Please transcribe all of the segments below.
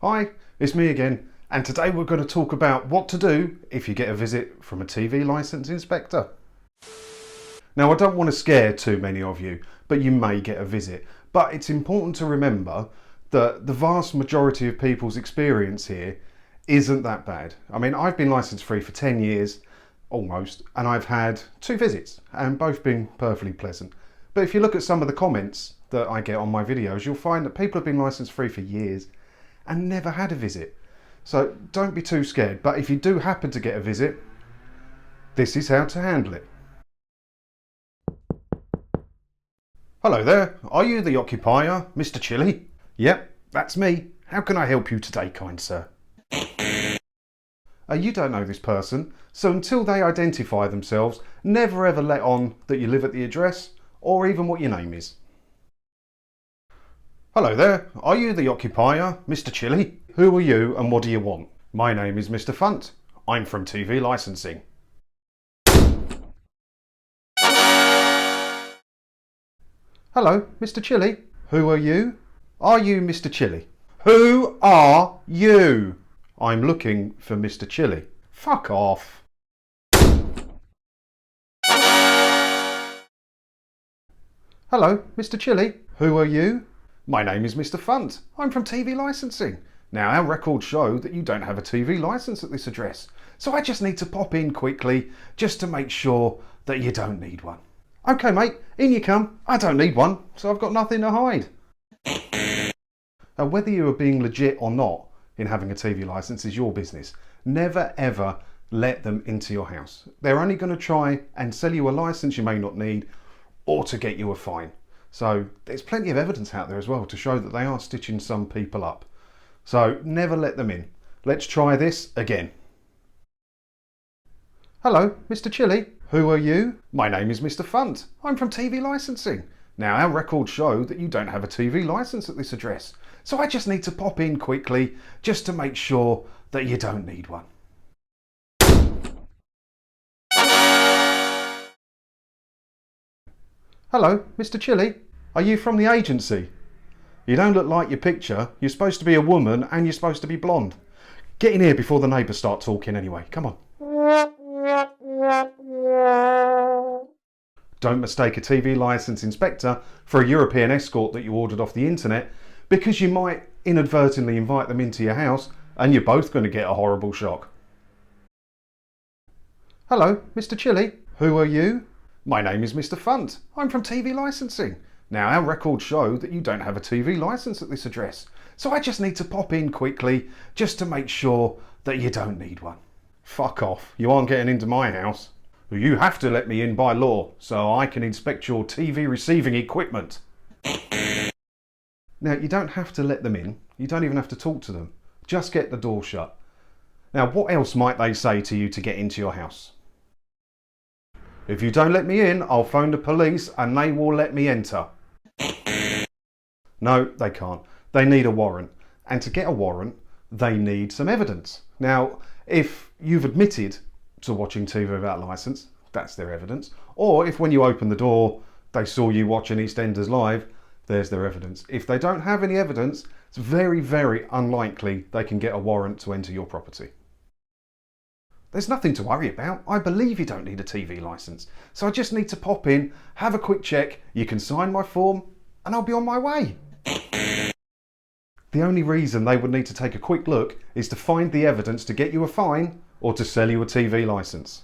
Hi, it's me again, and today we're going to talk about what to do if you get a visit from a TV licence inspector. Now, I don't want to scare too many of you, but you may get a visit. But it's important to remember that the vast majority of people's experience here isn't that bad. I mean, I've been licence free for 10 years, almost, and I've had 2 visits, and both been perfectly pleasant. But if you look at some of the comments that I get on my videos, you'll find that people have been licence free for years and never had a visit. So don't be too scared, but if you do happen to get a visit, this is how to handle it. Hello there, are you the occupier, Mr. Chilli? Yep, that's me. How can I help you today, kind sir? You don't know this person, so until they identify themselves, never ever let on that you live at the address or even what your name is. Hello there, are you the occupier, Mr. Chilli? Who are you and what do you want? My name is Mr. Funt. I'm from TV licensing. Hello, Mr. Chilli. Who are you? Are you Mr. Chilli? Who are you? I'm looking for Mr. Chilli. Fuck off. Hello, Mr. Chilli. Who are you? My name is Mr. Funt. I'm from TV licensing. Now, our records show that you don't have a TV licence at this address, so I just need to pop in quickly just to make sure that you don't need one. Okay, mate, in you come. I don't need one, so I've got nothing to hide. Now, whether you are being legit or not in having a TV licence is your business. Never ever let them into your house. They're only going to try and sell you a licence you may not need or to get you a fine. So there's plenty of evidence out there as well to show that they are stitching some people up. So never let them in. Let's try this again. Hello, Mr. Chilli. Who are you? My name is Mr. Funt. I'm from TV licensing. Now, our records show that you don't have a TV licence at this address, so I just need to pop in quickly just to make sure that you don't need one. Hello, Mr. Chilli. Are you from the agency? You don't look like your picture. You're supposed to be a woman and you're supposed to be blonde. Get in here before the neighbours start talking anyway. Come on. Don't mistake a TV licence inspector for a European escort that you ordered off the internet, because you might inadvertently invite them into your house and you're both going to get a horrible shock. Hello, Mr. Chilli. Who are you? My name is Mr. Funt. I'm from TV licensing. Now, our records show that you don't have a TV licence at this address, so I just need to pop in quickly just to make sure that you don't need one. Fuck off. You aren't getting into my house. You have to let me in by law so I can inspect your TV receiving equipment. Now, you don't have to let them in. You don't even have to talk to them. Just get the door shut. Now, what else might they say to you to get into your house? If you don't let me in, I'll phone the police and they will let me enter. No, they can't. They need a warrant. And to get a warrant, they need some evidence. Now, if you've admitted to watching TV without a licence, that's their evidence. Or if when you open the door, they saw you watching EastEnders live, there's their evidence. If they don't have any evidence, it's very, very unlikely they can get a warrant to enter your property. There's nothing to worry about. I believe you don't need a TV licence. So I just need to pop in, have a quick check, you can sign my form, and I'll be on my way. The only reason they would need to take a quick look is to find the evidence to get you a fine or to sell you a TV licence.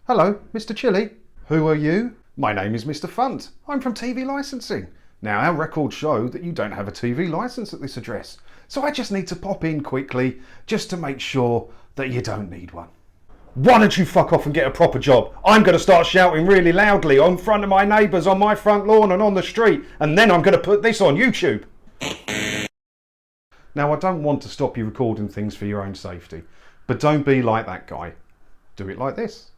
Hello, Mr. Chilli. Who are you? My name is Mr. Funt. I'm from TV licensing. Now, our records show that you don't have a TV licence at this address, so I just need to pop in quickly just to make sure that you don't need one. Why don't you fuck off and get a proper job? I'm going to start shouting really loudly in front of my neighbours on my front lawn and on the street, and then I'm going to put this on YouTube. Now, I don't want to stop you recording things for your own safety, but don't be like that guy. Do it like this.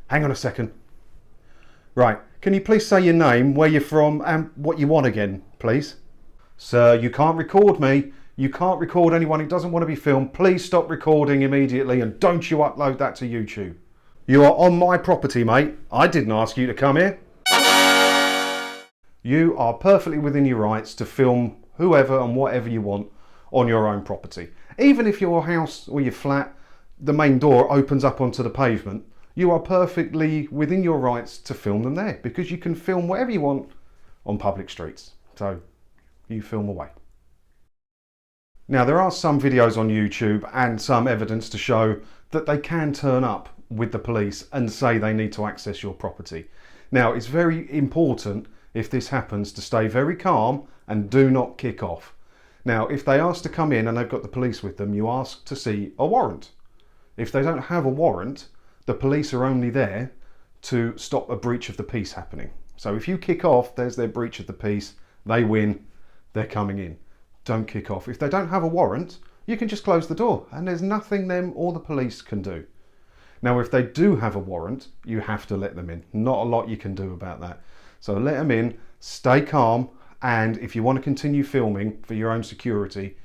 Hang on a second. Right, can you please say your name, where you're from, and what you want again, please? Sir, you can't record me. You can't record anyone who doesn't want to be filmed. Please stop recording immediately and don't you upload that to YouTube. You are on my property, mate. I didn't ask you to come here. You are perfectly within your rights to film whoever and whatever you want on your own property. Even if your house or your flat, the main door opens up onto the pavement, you are perfectly within your rights to film them there, because you can film whatever you want on public streets. So you film away. Now, there are some videos on YouTube and some evidence to show that they can turn up with the police and say they need to access your property. Now, it's very important, if this happens, to stay very calm and do not kick off. Now, if they ask to come in and they've got the police with them, you ask to see a warrant. If they don't have a warrant, the police are only there to stop a breach of the peace happening. So if you kick off, there's their breach of the peace, they win, they're coming in. Don't kick off. If they don't have a warrant, you can just close the door and there's nothing them or the police can do. Now, if they do have a warrant, you have to let them in. Not a lot you can do about that. So let them in, stay calm, and if you want to continue filming for your own security,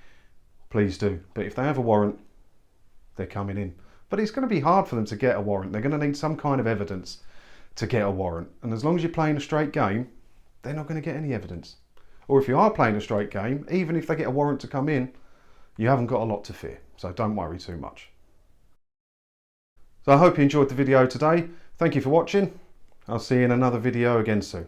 please do. But if they have a warrant, they're coming in. But it's going to be hard for them to get a warrant. They're going to need some kind of evidence to get a warrant. And as long as you're playing a straight game, they're not going to get any evidence. Or if you are playing a straight game, even if they get a warrant to come in, you haven't got a lot to fear. So don't worry too much. So I hope you enjoyed the video today. Thank you for watching. I'll see you in another video again soon.